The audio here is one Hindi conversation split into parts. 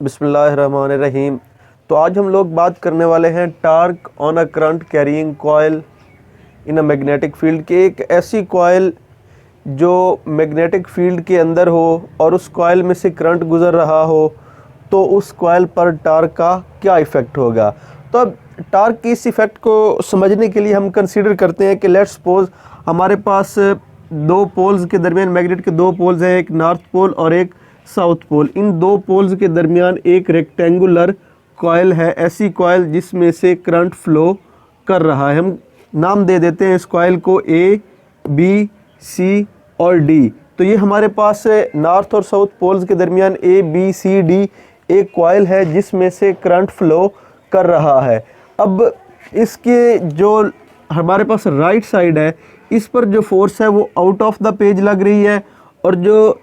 बिस्मिल्लाहिर्रहमानिर्रहीम। तो आज हम लोग बात करने वाले हैं torque on a current carrying coil in a magnetic field की। एक ऐसी कॉयल जो मैग्नेटिक फील्ड के अंदर हो और उस कॉयल में से करंट गुजर रहा हो, तो उस कॉयल पर टार्क का क्या इफ़ेक्ट होगा। तो अब टार्क की इस इफ़ेक्ट को समझने के लिए हम कंसीडर करते हैं कि लेट्स सपोज हमारे पास दो पोल्स के दरमियान, मैग्नेट के दो पोल्स हैं, एक नॉर्थ पोल और एक साउथ पोल। इन दो पोल्स के दरमियान एक रेक्टेंगुलर कॉयल है, ऐसी कॉयल जिसमें से करंट फ्लो कर रहा है। हम नाम दे देते हैं इस कॉयल को ए, बी, सी और डी। तो ये हमारे पास नॉर्थ और साउथ पोल्स के दरमियान ए, बी, सी, डी एक कॉयल है जिसमें से करंट फ्लो कर रहा है। अब इसके जो हमारे पास राइट साइड है, इस पर जो फोर्स है वो आउट ऑफ द पेज लग रही है, और जो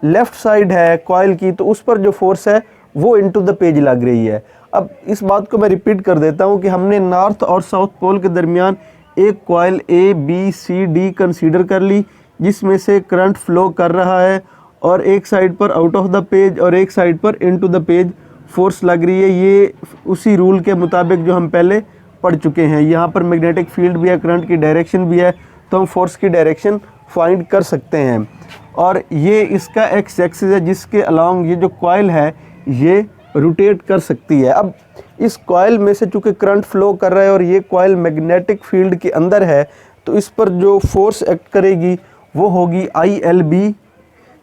लेफ़्ट साइड है कॉयल की, तो उस पर जो फोर्स है वो इनटू द पेज लग रही है। अब इस बात को मैं रिपीट कर देता हूँ कि हमने नॉर्थ और साउथ पोल के दरमियान एक कॉयल ए, बी, सी, डी कंसीडर कर ली जिसमें से करंट फ्लो कर रहा है, और एक साइड पर आउट ऑफ द पेज और एक साइड पर इनटू द पेज फोर्स लग रही है। ये उसी रूल के मुताबिक जो हम पहले पढ़ चुके हैं। यहाँ पर मैग्नेटिक फील्ड भी है, करंट की डायरेक्शन भी है, तो हम फोर्स की डायरेक्शन फाइंड कर सकते हैं। और ये इसका एक्स एक्सिस है जिसके अलॉन्ग ये जो कॉयल है ये रोटेट कर सकती है। अब इस कॉयल में से चूँकि करंट फ्लो कर रहा है और ये कॉयल मैग्नेटिक फील्ड के अंदर है, तो इस पर जो फोर्स एक्ट करेगी वो होगी ILB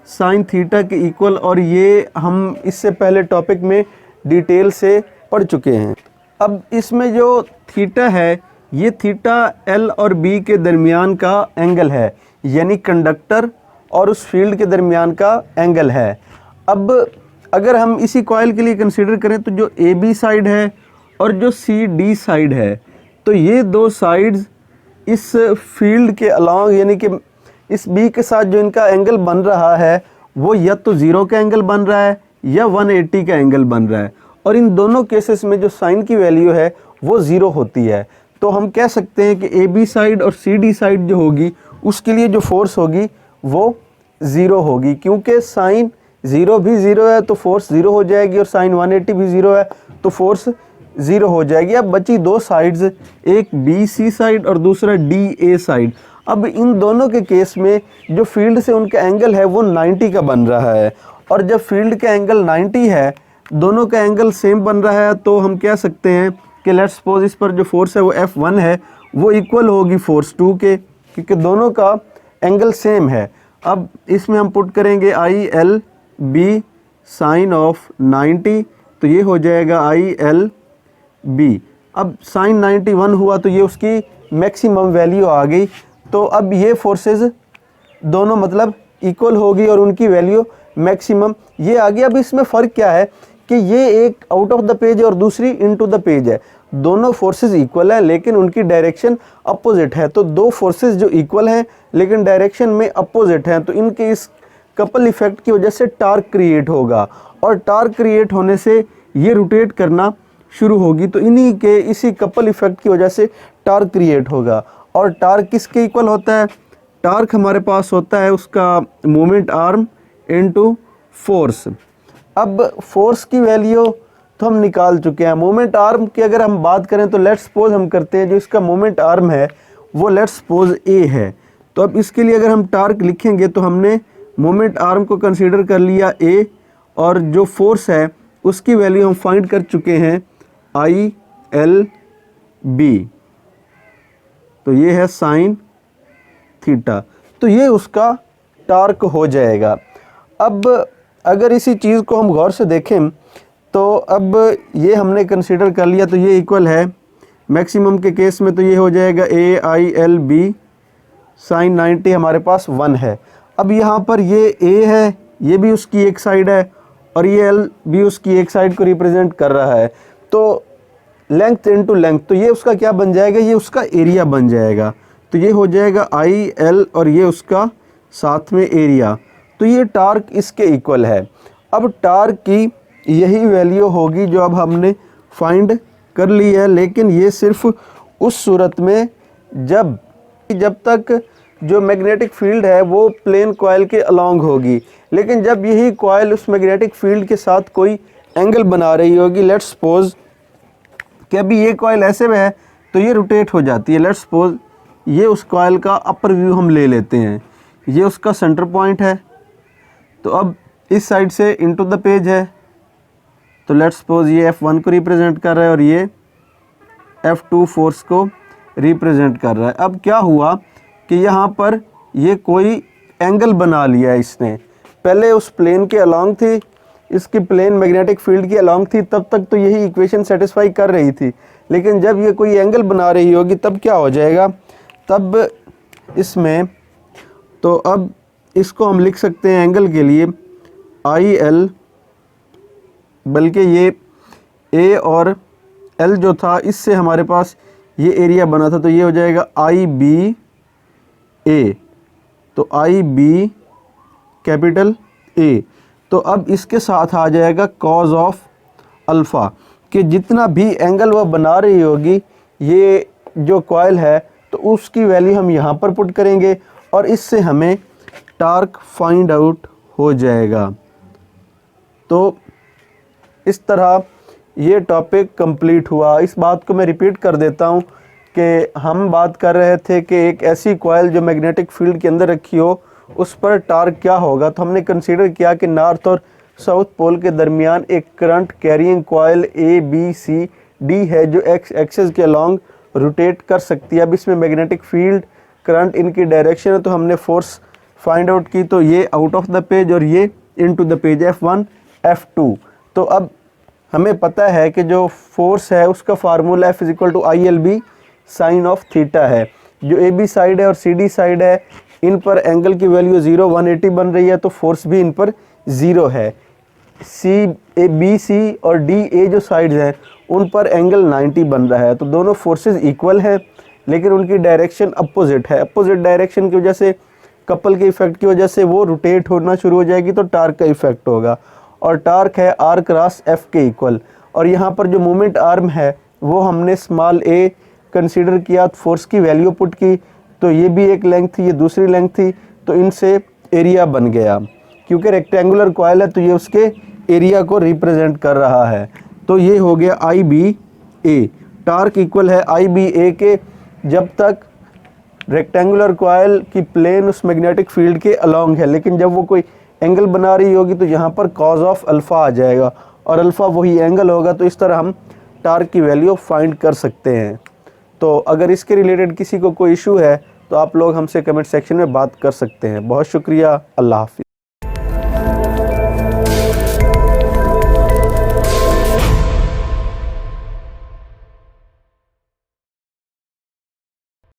साइन थीटा के इक्वल, और ये हम इससे पहले टॉपिक में डिटेल से पढ़ चुके हैं। अब इसमें जो थीटा है, ये थीटा L और B के दरमियान का एंगल है, यानी कंडक्टर और उस फील्ड के दरमियान का एंगल है। अब अगर हम इसी कॉयल के लिए कंसीडर करें तो जो AB साइड है और जो CD साइड है, तो ये दो साइड्स इस फील्ड के अलॉन्ग, यानी कि इस B के साथ जो इनका एंगल बन रहा है वो या तो 0 का एंगल बन रहा है या 180 का एंगल बन रहा है, और इन दोनों केसेस में जो साइन की वैल्यू है वो 0 होती है। तो हम कह सकते हैं कि AB साइड और CD साइड जो होगी उसके लिए जो फोर्स होगी वो 0 होगी, क्योंकि साइन 0 भी 0 है तो फोर्स 0 हो जाएगी, और साइन 180 भी 0 है तो फोर्स 0 हो जाएगी। अब बची दो साइड्स, एक BC साइड और दूसरा DA साइड। अब इन दोनों के केस में जो फील्ड से उनका एंगल है वो 90 का बन रहा है, और जब फील्ड का एंगल 90 है, दोनों का एंगल सेम बन रहा है, तो हम कह सकते हैं कि लेट्स सपोज इस पर जो फोर्स है वो F1 है, वो इक्वल होगी फोर्स 2 के, क्योंकि दोनों का एंगल सेम है। अब इसमें हम पुट करेंगे ILB साइन ऑफ 90, तो ये हो जाएगा ILB। अब साइन 91 हुआ तो ये उसकी मैक्सिमम वैल्यू आ गई। तो अब ये फोर्सेस दोनों मतलब इक्वल होगी और उनकी वैल्यू मैक्सिमम ये आ गई। अब इसमें फ़र्क क्या है कि ये एक आउट ऑफ द पेज और दूसरी इनटू द पेज है। दोनों फोर्सेस इक्वल है लेकिन उनकी डायरेक्शन अपोजिट है। तो दो फोर्सेस जो इक्वल हैं लेकिन डायरेक्शन में अपोजिट हैं, तो इनके इस कपल इफेक्ट की वजह से टार्क क्रिएट होगा, और टार्क क्रिएट होने से ये रोटेट करना शुरू होगी। तो इन्हीं के इसी कपल इफेक्ट की वजह से टार्क क्रिएट होगा। और टार्क किसके इक्वल होता है? टार्क हमारे पास होता है उसका मोमेंट आर्म इनटू फोर्स। अब फोर्स की वैल्यू तो हम निकाल चुके हैं। मोमेंट आर्म की अगर हम बात करें तो लेट्स सपोज हम करते हैं जो इसका मोमेंट आर्म है वो लेट्स सपोज A है। तो अब इसके लिए अगर हम टार्क लिखेंगे तो हमने मोमेंट आर्म को कंसीडर कर लिया A, और जो फोर्स है उसकी वैल्यू हम फाइंड कर चुके हैं ILB। तो ये है साइन थीटा, तो ये उसका टार्क हो जाएगा। अब अगर इसी चीज़ को हम गौर से देखें तो अब ये हमने कंसीडर कर लिया, तो ये इक्वल है मैक्सिमम के केस में, तो ये हो जाएगा AILB साइन 90 हमारे पास 1 है। अब यहाँ पर ये A है, ये भी उसकी एक साइड है, और ये L भी उसकी एक साइड को रिप्रेजेंट कर रहा है। तो लेंथ इनटू लेंथ, तो ये उसका क्या बन जाएगा? ये उसका एरिया बन जाएगा। तो ये हो जाएगा IL और ये उसका साथ में एरिया। तो ये टार्क इसके इक्वल है। अब टार्क की यही वैल्यू होगी जो अब हमने फाइंड कर ली है, लेकिन ये सिर्फ उस सूरत में जब तक जो मैग्नेटिक फील्ड है वो प्लेन कॉयल के अलॉन्ग होगी। लेकिन जब यही कॉयल उस मैग्नेटिक फील्ड के साथ कोई एंगल बना रही होगी, लेट्स सपोज कि अभी ये कॉइल ऐसे में है तो ये रोटेट हो जाती है। लेट्स सपोज ये उस कॉइल का अपर व्यू हम ले लेते हैं, ये उसका सेंटर पॉइंट है, तो अब इस साइड से इनटू द पेज है, तो लेट्स सपोज ये F1 को रिप्रेजेंट कर रहा है और ये F2 फोर्स को रिप्रेजेंट कर रहा है। अब क्या हुआ कि यहाँ पर ये कोई एंगल बना लिया इसने, पहले उस प्लेन के अलॉन्ग थी, इसकी प्लेन मैग्नेटिक फील्ड की अलॉन्ग थी, तब तक तो यही इक्वेशन सेटिस्फाई कर रही थी, लेकिन जब ये कोई एंगल बना रही होगी तब क्या हो जाएगा, तब इसमें, तो अब इसको हम लिख सकते हैं एंगल के लिए IL, बल्कि ये A और L जो था इससे हमारे पास ये एरिया बना था, तो ये हो जाएगा IBA, तो IB कैपिटल A। तो अब इसके साथ आ जाएगा कॉज ऑफ अल्फ़ा, कि जितना भी एंगल वह बना रही होगी ये जो कॉइल है तो उसकी वैल्यू हम यहाँ पर पुट करेंगे और इससे हमें टार्क फाइंड आउट हो जाएगा। तो इस तरह ये टॉपिक कंप्लीट हुआ। इस बात को मैं रिपीट कर देता हूँ कि हम बात कर रहे थे कि एक ऐसी कॉइल जो मैग्नेटिक फील्ड के अंदर रखी हो उस पर टार्क क्या होगा, तो हमने कंसीडर किया कि नॉर्थ और साउथ पोल के दरमियान एक करंट कैरिंग कॉइल ABCD है जो एक्स एक्सिस के अलॉन्ग रोटेट कर सकती है। अब इसमें मैग्नेटिक फील्ड, करंट, इनकी डायरेक्शन है, तो हमने फोर्स फाइंड आउट की, तो ये आउट ऑफ द पेज और ये into the page F1 F2। तो अब हमें पता है कि जो फोर्स है उसका formula F = ILB sine of theta है। जो AB साइड है और CD साइड है इन पर एंगल की वैल्यू 0 180 बन रही है, तो फोर्स भी इन पर 0 है। BC और DA जो साइड्स हैं उन पर एंगल 90 बन रहा है, तो दोनों फोर्सेस इक्वल है लेकिन उनकी डायरेक्शन अपोजिट है। अपोजिट डायरेक्शन की वजह से, कपल के इफेक्ट की वजह से वो रोटेट होना शुरू हो जाएगी, तो टार्क का इफेक्ट होगा, और टार्क है R क्रॉस F के इक्वल। और यहाँ पर जो मोमेंट आर्म है वो हमने स्मॉल a कंसीडर किया, फोर्स की वैल्यू पुट की, तो ये भी एक लेंथ थी, ये दूसरी लेंथ थी, तो इनसे एरिया बन गया। क्योंकि रेक्टेंगुलर कॉइल है तो ये उसके एरिया को रिप्रेजेंट कर रहा है। तो ये हो गया IBA, टार्क इक्वल है IBA के, जब तक रेक्टेंगुलर कॉइल की प्लेन उस मैग्नेटिक फील्ड के अलॉन्ग है, लेकिन जब वो कोई एंगल बना रही होगी तो यहाँ पर कॉज ऑफ अल्फ़ा आ जाएगा और अल्फ़ा वही एंगल होगा, तो इस तरह हम टार्क की वैल्यू फाइंड कर सकते हैं। तो अगर इसके रिलेटेड किसी को कोई इशू है तो आप लोग हमसे कमेंट सेक्शन में बात कर सकते हैं। बहुत शुक्रिया, अल्लाह हाफ़िज़।